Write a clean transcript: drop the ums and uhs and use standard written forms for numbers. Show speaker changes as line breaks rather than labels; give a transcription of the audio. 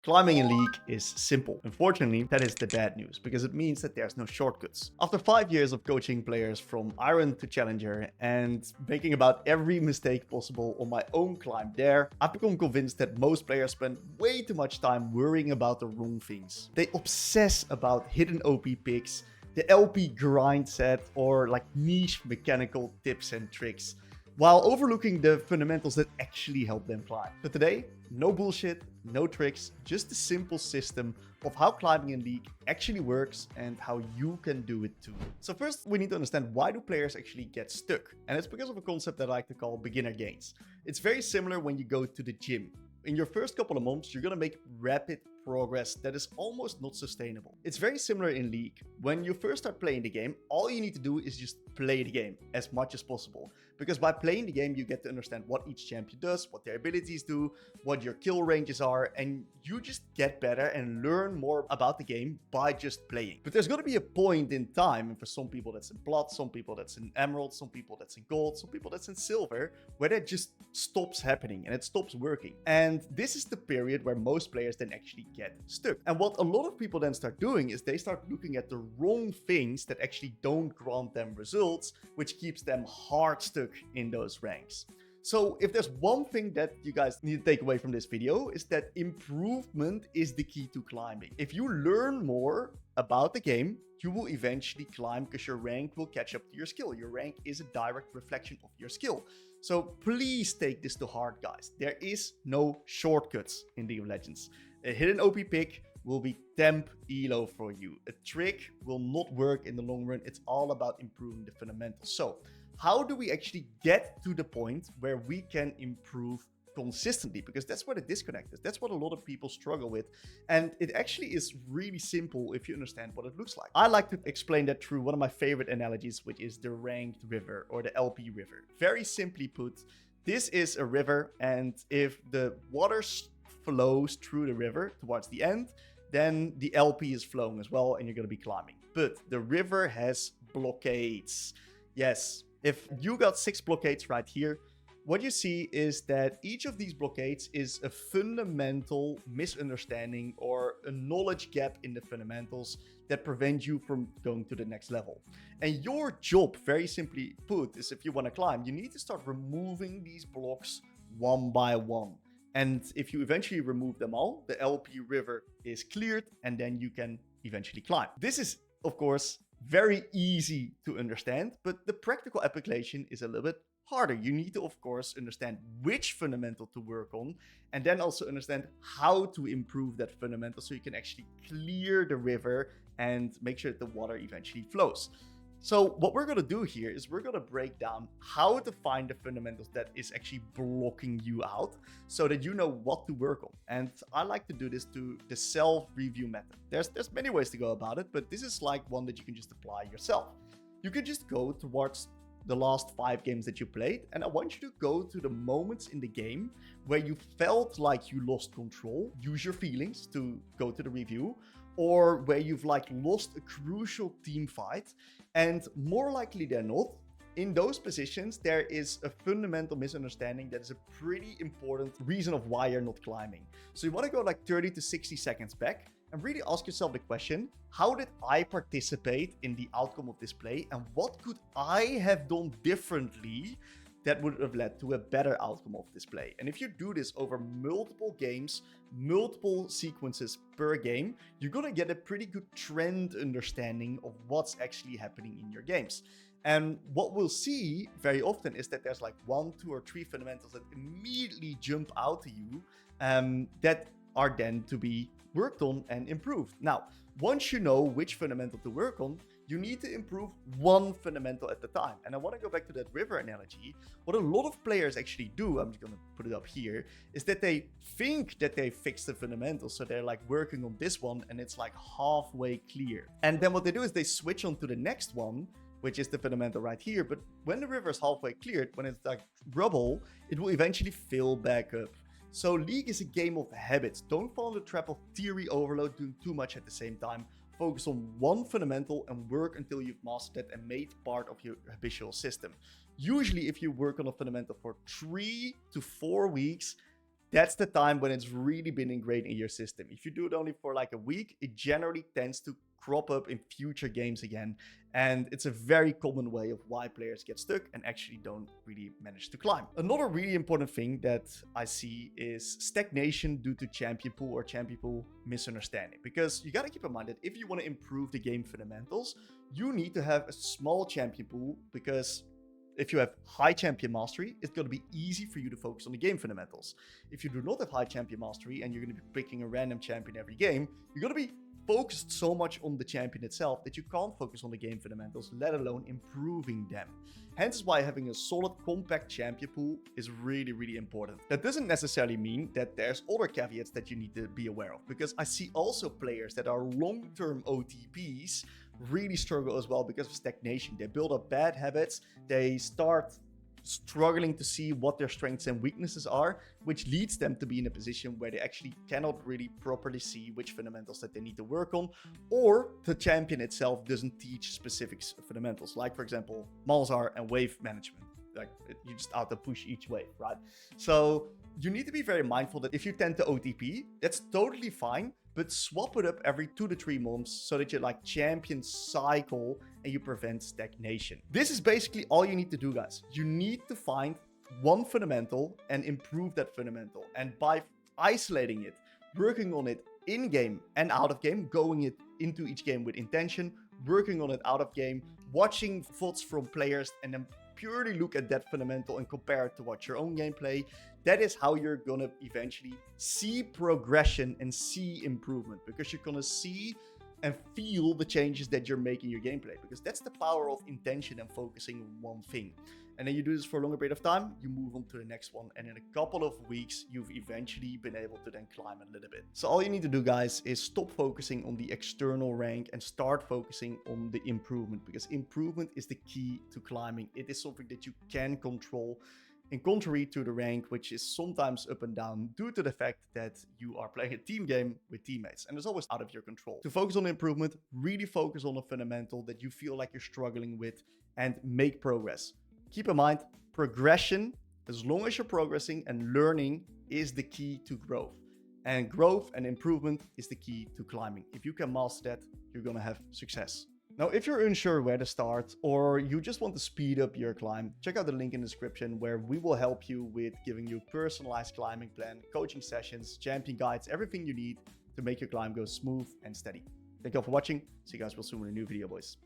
Climbing in League is simple. Unfortunately, that is the bad news, because it means that there's no shortcuts. After 5 years of coaching players from Iron to Challenger and making about every mistake possible on my own climb there, I've become convinced that most players spend way too much time worrying about the wrong things. They obsess about hidden OP picks, the LP grind set, or like niche mechanical tips and tricks, while overlooking the fundamentals that actually help them climb. But today, no bullshit, no tricks, just a simple system of how climbing in League actually works and how you can do it too. So first, we need to understand, why do players actually get stuck? And it's because of a concept that I like to call beginner gains. It's very similar when you go to the gym. In your first couple of months, you're gonna make rapid progress that is almost not sustainable. It's very similar in League. When you first start playing the game, all you need to do is just play the game as much as possible. Because by playing the game, you get to understand what each champion does, what their abilities do, what your kill ranges are, and you just get better and learn more about the game by just playing. But there's gonna be a point in time, and for some people that's in Blood, some people that's in Emerald, some people that's in Gold, some people that's in Silver, where that just stops happening and it stops working. And this is the period where most players then actually get stuck. And what a lot of people then start doing is they start looking at the wrong things that actually don't grant them results, which keeps them hard stuck in those ranks. So if there's one thing that you guys need to take away from this video, is that improvement is the key to climbing. If you learn more about the game, you will eventually climb, because your rank will catch up to your skill. Your rank is a direct reflection of your skill. So please take this to heart, guys. There is no shortcuts in League of Legends. A hidden OP pick will be temp elo for you. A trick will not work in the long run. It's all about improving the fundamentals. So how do we actually get to the point where we can improve consistently? Because that's where the disconnect is. That's what a lot of people struggle with. And it actually is really simple if you understand what it looks like. I like to explain that through one of my favorite analogies, which is the ranked river, or the LP river. Very simply put, this is a river, and if the water flows through the river towards the end, then the LP is flowing as well, and you're going to be climbing. But the river has blockades. Yes, if you got 6 blockades right here, what you see is that each of these blockades is a fundamental misunderstanding or a knowledge gap in the fundamentals that prevent you from going to the next level. And your job, very simply put, is, if you want to climb, you need to start removing these blocks one by one. And if you eventually remove them all, the LP river is cleared, and then you can eventually climb. This is, of course, very easy to understand, but the practical application is a little bit harder. You need to, of course, understand which fundamental to work on, and then also understand how to improve that fundamental so you can actually clear the river and make sure that the water eventually flows. So what we're going to do here is we're going to break down how to find the fundamentals that is actually blocking you out, so that you know what to work on. And I like to do this to the self-review method. There's many ways to go about it, but this is like one that you can just apply yourself. You can just go towards the last 5 games that you played, and I want you to go to the moments in the game where you felt like you lost control. Use your feelings to go to the review, or where you've like lost a crucial team fight. And more likely than not, in those positions, there is a fundamental misunderstanding that is a pretty important reason of why you're not climbing. So you want to go like 30 to 60 seconds back and really ask yourself the question, how did I participate in the outcome of this play, and what could I have done differently that would have led to a better outcome of this play? And if you do this over multiple games, multiple sequences per game, you're gonna get a pretty good trend understanding of what's actually happening in your games. And what we'll see very often is that there's like 1, 2, or 3 fundamentals that immediately jump out to you that are then to be worked on and improved. Now, once you know which fundamental to work on, you need to improve one fundamental at a time. And I want to go back to that river analogy. What a lot of players actually do, I'm just going to put it up here, is that they think that they fixed the fundamentals. So they're like working on this one and it's like halfway clear. And then what they do is they switch on to the next one, which is the fundamental right here. But when the river is halfway cleared, when it's like rubble, it will eventually fill back up. So League is a game of habits. Don't fall in the trap of theory overload, doing too much at the same time. Focus on one fundamental and work until you've mastered it and made part of your habitual system. Usually, if you work on a fundamental for 3 to 4 weeks, that's the time when it's really been ingrained in your system. If you do it only for like a week, it generally tends to crop up in future games again. And it's a very common way of why players get stuck and actually don't really manage to climb. Another really important thing that I see is stagnation due to champion pool or champion pool misunderstanding. Because you got to keep in mind that if you want to improve the game fundamentals, you need to have a small champion pool, because if you have high champion mastery, it's going to be easy for you to focus on the game fundamentals. If you do not have high champion mastery and you're going to be picking a random champion every game, you're going to be focused so much on the champion itself that you can't focus on the game fundamentals, let alone improving them. Hence why having a solid, compact champion pool is really, really important. That doesn't necessarily mean that there's other caveats that you need to be aware of, because I see also players that are long-term OTPs really struggle as well because of stagnation. They build up bad habits, they start struggling to see what their strengths and weaknesses are, which leads them to be in a position where they actually cannot really properly see which fundamentals that they need to work on, or the champion itself doesn't teach specific fundamentals, like for example Malzahar and wave management. Like, you just auto push each wave, right? So you need to be very mindful that if you tend to OTP, that's totally fine, but swap it up every 2 to 3 months so that you like champion cycle and you prevent stagnation. This is basically all you need to do, guys. You need to find one fundamental and improve that fundamental. And by isolating it, working on it in game and out of game, going it into each game with intention, working on it out of game, watching VODs from players, and then purely look at that fundamental and compare it to what your own gameplay. That is how you're gonna eventually see progression and see improvement, because you're gonna see and feel the changes that you're making in your gameplay, because that's the power of intention and focusing on one thing. And then you do this for a longer period of time, you move on to the next one, and in a couple of weeks, you've eventually been able to then climb a little bit. So all you need to do, guys, is stop focusing on the external rank and start focusing on the improvement, because improvement is the key to climbing. It is something that you can control, in contrary to the rank, which is sometimes up and down due to the fact that you are playing a team game with teammates, and it's always out of your control. To focus on improvement, really focus on a fundamental that you feel like you're struggling with and make progress. Keep in mind, progression, as long as you're progressing and learning, is the key to growth. And growth and improvement is the key to climbing. If you can master that, you're gonna have success. Now, if you're unsure where to start, or you just want to speed up your climb, check out the link in the description where we will help you with giving you a personalized climbing plan, coaching sessions, champion guides, everything you need to make your climb go smooth and steady. Thank you all for watching. See you guys real soon in a new video, boys.